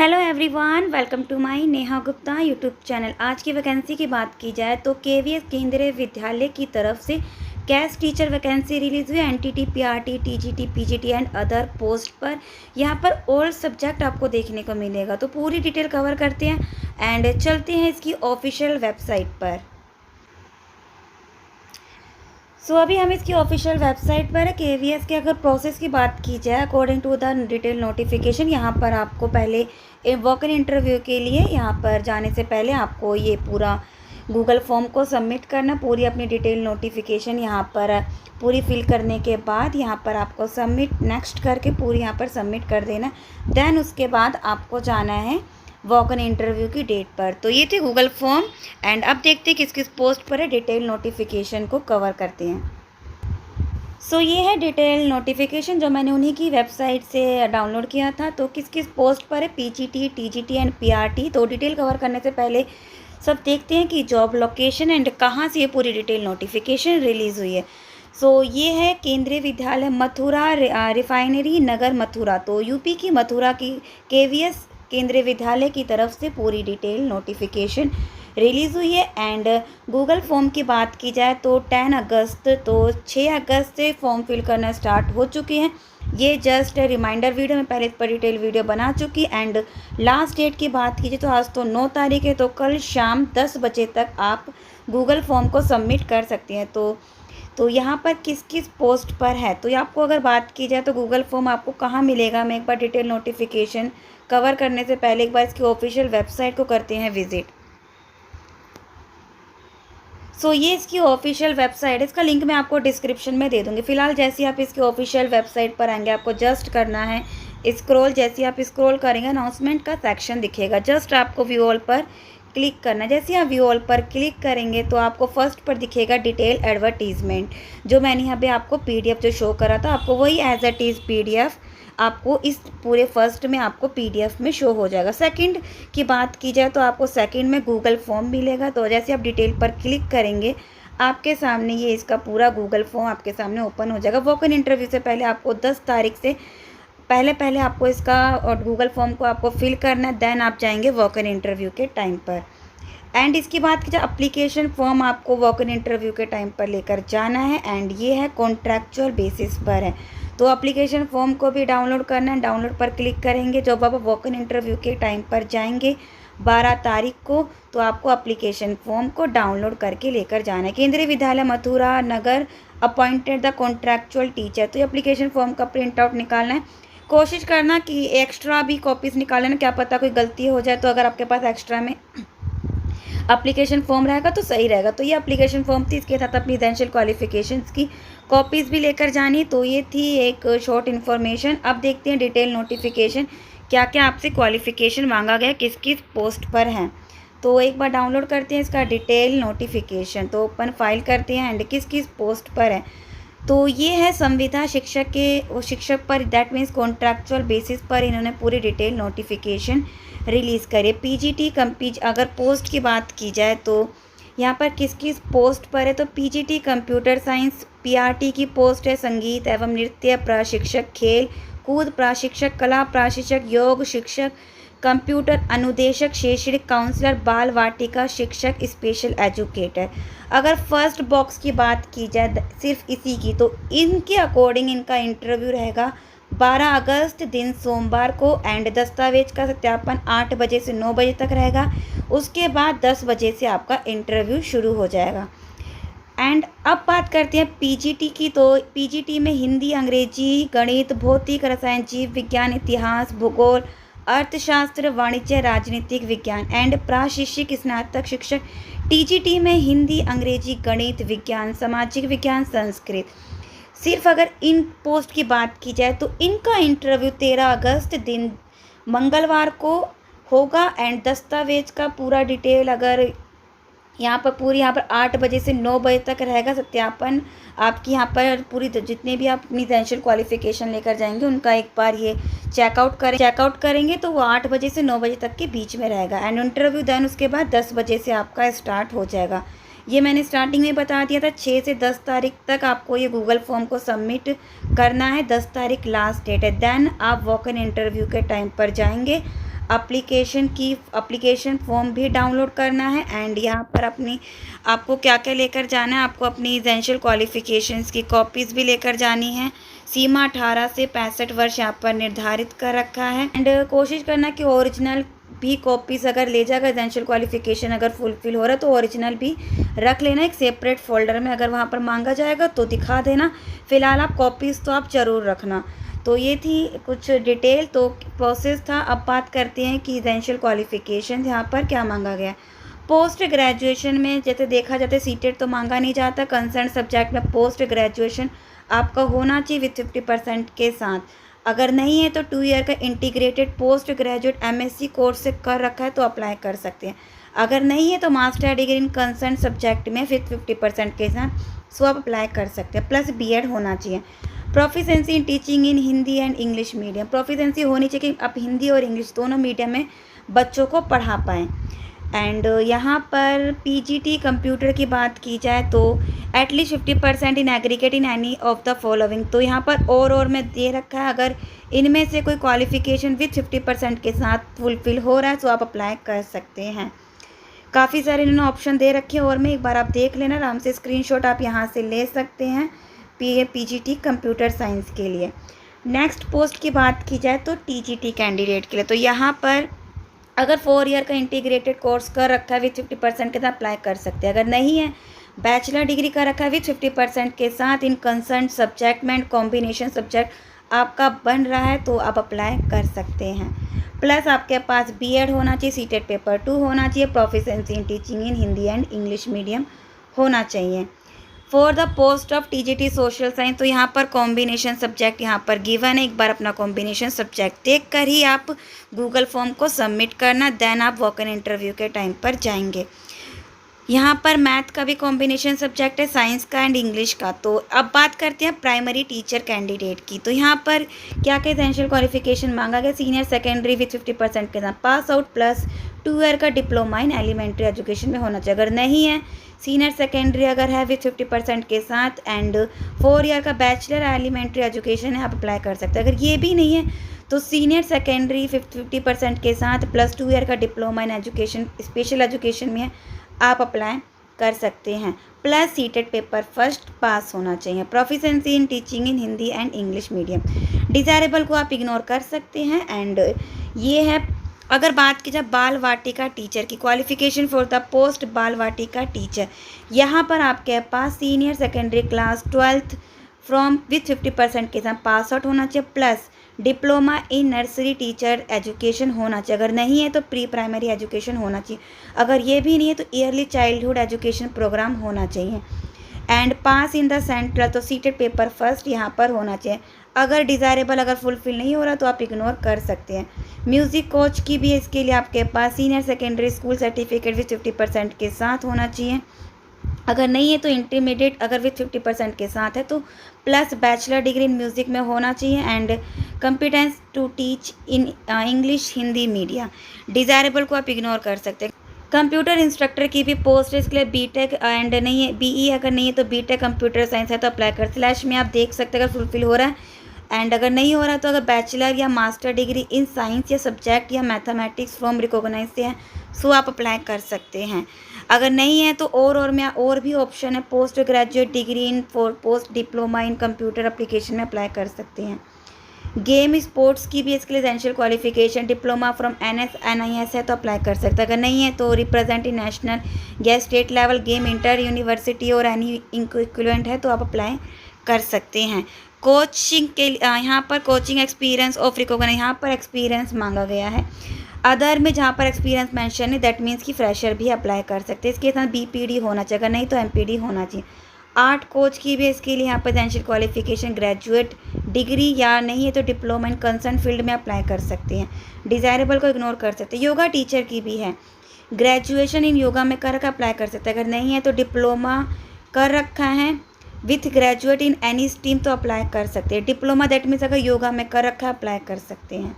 Hello everyone, welcome to my Neha Gupta YouTube channel. आज की vacancy की बात की जाए तो केवीएस केंद्रीय विद्यालय की तरफ से गेस्ट टीचर वैकेंसी रिलीज़ हुई। NTT, PRT, TGT, PGT and other post पर यहाँ पर ऑल सब्जेक्ट आपको देखने को मिलेगा। तो पूरी डिटेल कवर करते हैं एंड चलते हैं इसकी ऑफिशियल वेबसाइट पर। अभी हम इसकी ऑफिशियल वेबसाइट पर है। केवीएस के अगर प्रोसेस की बात की जाए according to the detail notification, यहाँ पर आपको पहले वॉक इन इंटरव्यू के लिए यहाँ पर जाने से पहले आपको ये पूरा गूगल फॉर्म को सबमिट करना, पूरी अपनी डिटेल नोटिफिकेशन यहाँ पर पूरी फिल करने के बाद यहाँ पर आपको सबमिट नेक्स्ट करके पूरी यहाँ पर सबमिट कर देना। देन उसके बाद आपको जाना है वॉक इन इंटरव्यू की डेट पर। तो ये थे गूगल फॉर्म एंड अब देखते हैं किस किस पोस्ट पर है, डिटेल नोटिफिकेशन को कवर करते हैं। ये है डिटेल नोटिफिकेशन जो मैंने उन्हीं की वेबसाइट से डाउनलोड किया था। तो किस किस पोस्ट पर है, पीजीटी, टीजीटी एंड पीआरटी। तो डिटेल कवर करने से पहले सब देखते हैं कि जॉब लोकेशन एंड कहाँ से ये पूरी डिटेल नोटिफिकेशन रिलीज़ हुई है। ये है केंद्रीय विद्यालय मथुरा रिफाइनरी नगर मथुरा। तो यूपी की मथुरा की केवीएस केंद्रीय विद्यालय की तरफ से पूरी डिटेल नोटिफिकेशन रिलीज़ हुई है। एंड गूगल फॉर्म की बात की जाए तो 10 अगस्त, तो 6 अगस्त से फॉर्म फिल करना स्टार्ट हो चुके हैं। ये जस्ट रिमाइंडर वीडियो में पहले इस पर डिटेल वीडियो बना चुकी। एंड लास्ट डेट की बात कीजिए तो आज तो 9 तारीख है, तो कल शाम 10 बजे तक आप गूगल फॉर्म को सबमिट कर सकती हैं। तो यहाँ पर किस किस पोस्ट पर है, तो आपको अगर बात की जाए तो गूगल फॉर्म आपको कहाँ मिलेगा, मैं एक बार डिटेल नोटिफिकेशन कवर करने से पहले एक बार इसकी ऑफिशियल वेबसाइट को करते हैं विजिट। ये इसकी ऑफिशियल वेबसाइट है, इसका लिंक मैं आपको डिस्क्रिप्शन में दे दूँगी। फिलहाल जैसे आप इसकी ऑफिशियल वेबसाइट पर आएंगे आपको जस्ट करना है स्क्रॉल। जैसे आप स्क्रॉल करेंगे अनाउंसमेंट का सेक्शन दिखेगा, जस्ट आपको व्यू ऑल पर क्लिक करना है। जैसे आप व्यू ऑल पर क्लिक करेंगे तो आपको फर्स्ट पर दिखेगा डिटेल एडवर्टीजमेंट, जो मैंने यहाँ पे आपको पीडीएफ जो शो करा था आपको वही एज इट इज़ पीडीएफ आपको इस पूरे फर्स्ट में आपको पीडीएफ में शो हो जाएगा। सेकंड की बात की जाए तो आपको सेकंड में गूगल फॉर्म मिलेगा। तो जैसे आप डिटेल पर क्लिक करेंगे आपके सामने ये इसका पूरा गूगल फॉर्म आपके सामने ओपन हो जाएगा। वॉक इन इंटरव्यू से पहले आपको 10 तारीख से पहले आपको इसका और गूगल फॉर्म को आपको फिल करना है। देन आप जाएंगे वॉक इन इंटरव्यू के टाइम पर। एंड इसकी बात की जाए एप्लीकेशन फॉर्म आपको वॉक इन इंटरव्यू के टाइम पर लेकर जाना है एंड ये है कॉन्ट्रैक्चुअल बेसिस पर है। तो एप्लीकेशन फॉर्म को भी डाउनलोड करना है, डाउनलोड पर क्लिक करेंगे। जब आप वॉक इन इंटरव्यू के टाइम पर जाएंगे 12 तारीख को, तो आपको एप्लीकेशन फॉर्म को डाउनलोड करके लेकर जाना है। केंद्रीय विद्यालय मथुरा नगर अपॉइंटेड द कॉन्ट्रैक्चुअल टीचर। तो ये एप्लीकेशन फॉर्म का प्रिंट आउट निकालना है। कोशिश करना कि एक्स्ट्रा भी कॉपीज़ निकाल लेना, क्या पता कोई गलती हो जाए। तो अगर आपके पास एक्स्ट्रा में एप्लीकेशन फॉर्म रहेगा तो सही रहेगा। तो ये एप्लीकेशन फॉर्म थी, इसके साथ अपनी रेजिडेंशियल क्वालिफिकेशंस की कॉपीज़ भी लेकर जानी। तो ये थी एक शॉर्ट इन्फॉर्मेशन। अब देखते हैं डिटेल नोटिफिकेशन क्या क्या आपसे क्वालिफिकेशन मांगा गया, किस किस पोस्ट पर हैं। तो एक बार डाउनलोड करते हैं इसका डिटेल नोटिफिकेशन। तो ओपन फाइल करते हैं एंड किस किस पोस्ट पर है। तो ये है संविदा शिक्षक के शिक्षक पर, दैट मीन्स कॉन्ट्रैक्चुअल बेसिस पर इन्होंने पूरी डिटेल नोटिफिकेशन रिलीज़ करे। पीजीटी अगर पोस्ट की बात की जाए तो यहाँ पर किस किस पोस्ट पर है, तो पीजीटी कंप्यूटर साइंस, पीआरटी की पोस्ट है संगीत एवं नृत्य प्रशिक्षक, खेल कूद प्रशिक्षक, कला प्रशिक्षक, योग शिक्षक, कंप्यूटर अनुदेशक, शैक्षणिक काउंसलर, बाल वाटिका शिक्षक, स्पेशल एजुकेटर। अगर फर्स्ट बॉक्स की बात की जाए सिर्फ इसी की, तो इनके अकॉर्डिंग इनका इंटरव्यू रहेगा 12 अगस्त दिन सोमवार को एंड दस्तावेज का सत्यापन 8 बजे से 9 बजे तक रहेगा। उसके बाद 10 बजे से आपका इंटरव्यू शुरू हो जाएगा। एंड अब बात करते हैं पीजीटी की। तो पीजीटी में हिंदी, अंग्रेजी, गणित, भौतिक, रसायन, जीव विज्ञान, इतिहास, भूगोल, अर्थशास्त्र, वाणिज्य, राजनीतिक विज्ञान एंड प्राशिक्षिक स्नातक शिक्षक। टीजीटी में हिंदी, अंग्रेजी, गणित, विज्ञान, सामाजिक विज्ञान, संस्कृत। सिर्फ अगर इन पोस्ट की बात की जाए तो इनका इंटरव्यू 13 अगस्त दिन मंगलवार को होगा एंड दस्तावेज का पूरा डिटेल अगर यहाँ पर 8 बजे से 9 बजे तक रहेगा सत्यापन। आपकी यहाँ पर पूरी जितने भी आप अपनी रेजिडेंशियल क्वालिफिकेशन लेकर जाएंगे उनका एक बार ये चेकआउट करेंगे तो वो 8 बजे से 9 बजे तक के बीच में रहेगा एंड इंटरव्यू देन उसके बाद 10 बजे से आपका स्टार्ट हो जाएगा। ये मैंने स्टार्टिंग में बता दिया था 6 से 10 तारीख तक आपको ये गूगल फॉर्म को सबमिट करना है। 10 तारीख लास्ट डेट है। देन आप वॉक इन इंटरव्यू के टाइम पर जाएंगे एप्लीकेशन फॉर्म भी डाउनलोड करना है। एंड यहाँ पर आपको क्या क्या लेकर जाना है, आपको अपनी एसेंशियल क्वालिफ़िकेशंस की कॉपीज़ भी लेकर जानी है। सीमा 18 से 65 वर्ष यहाँ पर निर्धारित कर रखा है। एंड कोशिश करना कि ओरिजिनल भी कॉपीज़ अगर ले जाकर एसेंशियल क्वालिफ़िकेशन अगर फुलफ़िल हो रहा है तो ओरिजिनल भी रख लेना एक सेपरेट फ़ोल्डर में। अगर वहाँ पर मांगा जाएगा तो दिखा देना, फ़िलहाल आप कॉपीज़ तो आप ज़रूर रखना। तो ये थी कुछ डिटेल, तो प्रोसेस था। अब बात करते हैं कि एसेंशियल क्वालिफ़िकेशन यहाँ पर क्या मांगा गया। पोस्ट ग्रेजुएशन में जैसे देखा जाता है सीटेट तो मांगा नहीं जाता, कंसर्न सब्जेक्ट में पोस्ट ग्रेजुएशन आपका होना चाहिए विथ 50% के साथ। अगर नहीं है तो 2 ईयर का integrated post graduate MSc course से कर रखा है तो अप्लाई कर सकते हैं। अगर नहीं है तो master degree in concern subject में विथ 50% के साथ सो आप अप्लाई कर सकते हैं। प्लस बीएड होना चाहिए। Proficiency in teaching in Hindi and English medium, proficiency होनी चाहिए कि आप हिंदी और इंग्लिश दोनों मीडियम में बच्चों को पढ़ा पाएँ। एंड यहाँ पर पीजीटी कंप्यूटर की बात की जाए तो at least 50% in aggregate in any of the following. तो यहाँ पर और में दे रखा है, अगर इनमें से कोई क्वालिफिकेशन विथ 50% के साथ फुलफिल हो रहा है तो आप अप्लाई कर सकते हैं। काफ़ी सारे इन्होंने ऑप्शन दे रखे हैं और में एक बार आप देख लेना आराम से, स्क्रीनशॉट आप यहाँ से ले सकते हैं पीजीटी कंप्यूटर साइंस के लिए। नेक्स्ट पोस्ट की बात की जाए तो टीजीटी कैंडिडेट के लिए, तो यहाँ पर अगर 4 ईयर का इंटीग्रेटेड कोर्स कर रखा है विथ 50% के साथ अप्लाई कर सकते हैं। अगर नहीं है, बैचलर डिग्री कर रखा है विथ 50% के साथ इन कंसर्न सब्जेक्ट में कॉम्बिनेशन सब्जेक्ट आपका बन रहा है तो आप अप्लाई कर सकते हैं। प्लस आपके पास बीएड होना चाहिए, सीटेट पेपर 2 होना चाहिए, proficiency in teaching in Hindi and English medium होना चाहिए। For the post of TGT social science, तो यहाँ पर कॉम्बिनेशन सब्जेक्ट यहाँ पर गिवन है। एक बार अपना कॉम्बिनेशन सब्जेक्ट देख कर ही आप गूगल फॉर्म को सबमिट करना, देन आप वॉक इन इंटरव्यू के टाइम पर जाएंगे। यहाँ पर मैथ का भी कॉम्बिनेशन सब्जेक्ट है, साइंस का एंड इंग्लिश का। तो अब बात करते हैं प्राइमरी टीचर कैंडिडेट की। तो यहाँ पर क्या क्या एसेंशियल क्वालिफिकेशन मांगा गया। सीनियर सेकेंडरी विथ 50% के साथ पास आउट प्लस 2 ईयर का डिप्लोमा इन एलिमेंट्री एजुकेशन में होना चाहिए। अगर नहीं है, सीनियर सेकेंडरी अगर है विथ 50% के साथ एंड 4 ईयर का बैचलर एलिमेंट्री एजुकेशन है, आप अप्लाई कर सकते हैं। अगर ये भी नहीं है तो सीनियर सेकेंडरी 50% के साथ प्लस 2 ईयर का diploma in education special education में है, आप अप्लाई कर सकते हैं। Plus CTET paper first pass होना चाहिए। Proficiency in teaching in Hindi and English medium, desirable को आप इग्नोर कर सकते हैं। एंड ये है, अगर बात की जाए बाल वाटिका टीचर की क्वालिफिकेशन फॉर द पोस्ट बाल वाटिका टीचर, यहाँ पर आपके पास senior secondary class 12th from with 50% के साथ पास आउट होना चाहिए, plus diploma in nursery teacher education होना चाहिए। अगर नहीं है तो प्री प्राइमरी एजुकेशन होना चाहिए। अगर ये भी नहीं है तो ईयरली चाइल्डहुड एजुकेशन प्रोग्राम होना चाहिए। And pass in the central, तो सीटेड पेपर फर्स्ट यहाँ पर होना चाहिए। अगर डिज़ायरेबल अगर फुलफिल नहीं हो रहा तो आप इग्नोर कर सकते हैं। म्यूज़िक कोच की भी इसके लिए आपके पास senior secondary school certificate with 50% के साथ होना चाहिए। अगर नहीं है तो इंटरमीडिएट अगर विथ 50% के साथ है तो plus bachelor degree in music में होना चाहिए। And competence to teach in English Hindi media, desirable को आप इग्नोर कर सकते हैं। कंप्यूटर इंस्ट्रक्टर की भी पोस्ट है, इसके लिए बीटेक एंड नहीं है, बीई अगर नहीं है तो बीटेक कंप्यूटर साइंस है तो अप्लाई कर स्लैश में आप देख सकते हैं अगर फुलफिल हो रहा है। एंड अगर नहीं हो रहा तो अगर बैचलर या मास्टर डिग्री इन साइंस या सब्जेक्ट या मैथमेटिक्स फ्रॉम रिकॉग्नाइज से है सो आप अप्लाई कर सकते हैं। अगर नहीं है तो और में और भी ऑप्शन है, post graduate degree in post diploma in computer application में अप्लाई कर सकते हैं। गेम स्पोर्ट्स की भी इसके लिए essential qualification diploma from NIS है तो अप्लाई कर सकते हैं। अगर नहीं है तो रिप्रेजेंट इन नेशनल या state level game inter university और एनी इक्विवेलेंट है तो आप अप्लाई कर सकते हैं। कोचिंग के यहाँ पर कोचिंग एक्सपीरियंस ऑफ रिकॉग्नाइज, यहाँ पर एक्सपीरियंस मांगा गया है। अदर में जहाँ पर एक्सपीरियंस मेंशन है दैट मीन्स कि फ्रेशर भी अप्लाई कर सकते हैं। इसके साथ BPD होना चाहिए, अगर नहीं तो MPD होना चाहिए। आर्ट कोच की भी इसके लिए यहाँ पर एसेंशियल क्वालिफिकेशन ग्रेजुएट डिग्री या नहीं है तो डिप्लोमा इन कंसर्न फील्ड में अप्लाई कर सकते हैं। डिज़ायरेबल को इग्नोर कर सकते हैं। योगा टीचर की भी है, ग्रेजुएशन इन योगा में कर अप्लाई कर सकते हैं। अगर नहीं है तो डिप्लोमा कर रखा है with graduate in any stream तो अप्लाई कर सकते हैं। डिप्लोमा दैट मीन्स अगर योगा में कर रखा है अप्लाई कर सकते हैं।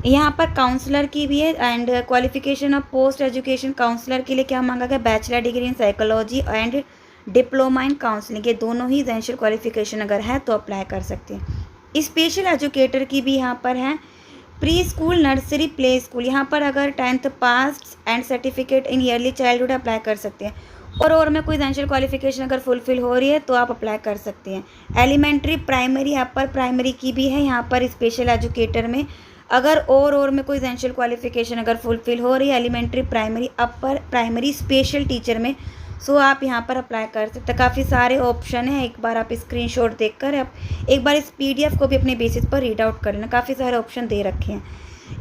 यहाँ पर काउंसलर की भी है and qualification of post education counsellor के लिए क्या मांगा गया, bachelor degree in psychology and diploma in counselling, ये दोनों ही एसेंशियल क्वालिफिकेशन अगर है तो अप्लाई कर सकते हैं। स्पेशल एजुकेटर की भी यहाँ पर है, pre school, nursery, play school, यहाँ पर अगर 10th pass and certificate in yearly childhood apply कर सकते हैं। और में कोई एसेंशियल क्वालिफिकेशन अगर फुलफिल हो रही है तो आप अप्लाई कर सकते हैं। एलिमेंट्री, प्राइमरी, अपर प्राइमरी की भी है यहाँ पर स्पेशल एजुकेटर में। अगर और में कोई एसेंशियल क्वालिफिकेशन अगर फुलफिल हो रही है elementary, primary, upper primary, special teacher में, सो आप यहाँ पर अप्लाई कर सकते हैं। काफ़ी सारे ऑप्शन हैं, एक बार आप स्क्रीनशॉट देखकर आप एक बार इस PDF को भी अपने बेसिस पर रीड आउट कर लेना। काफ़ी सारे ऑप्शन दे रखे हैं।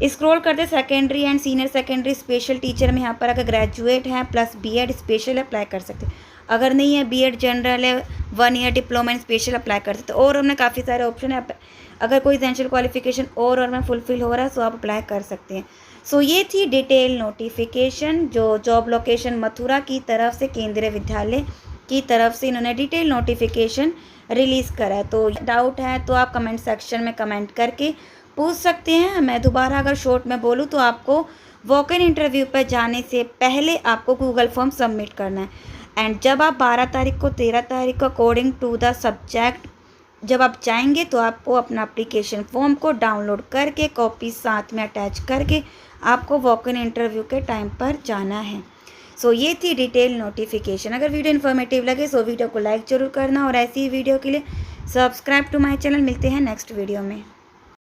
स्क्रॉल करते secondary and senior secondary special teacher में, यहाँ पर अगर ग्रेजुएट है प्लस B.Ed स्पेशल अप्लाई कर सकते हैं। अगर नहीं है B.Ed जनरल है, 1 year diploma in special apply कर सकते हैं। और हमने काफ़ी सारे ऑप्शन है, अगर कोई एसेंशियल क्वालिफिकेशन और में फुलफिल हो रहा है तो आप अप्लाई कर सकते हैं। सो ये थी डिटेल नोटिफिकेशन जो जॉब लोकेशन मथुरा की तरफ से, केंद्रीय विद्यालय की तरफ से इन्होंने डिटेल नोटिफिकेशन रिलीज़ करा है। तो डाउट है तो आप कमेंट सेक्शन में कमेंट करके पूछ सकते हैं। मैं दोबारा अगर शॉर्ट में बोलूँ तो आपको वॉक इन इंटरव्यू पर जाने से पहले आपको गूगल फॉर्म सबमिट करना है। एंड जब आप 12 तारीख को 13 तारीख को अकॉर्डिंग टू द सब्जेक्ट जब आप जाएंगे तो आपको अपना एप्लीकेशन फॉर्म को डाउनलोड करके कॉपी साथ में अटैच करके आपको वॉक इन इंटरव्यू के टाइम पर जाना है। सो ये थी डिटेल नोटिफिकेशन। अगर वीडियो इन्फॉर्मेटिव लगे सो वीडियो को लाइक ज़रूर करना और ऐसी ही वीडियो के लिए सब्सक्राइब टू माय चैनल। मिलते हैं नेक्स्ट वीडियो में।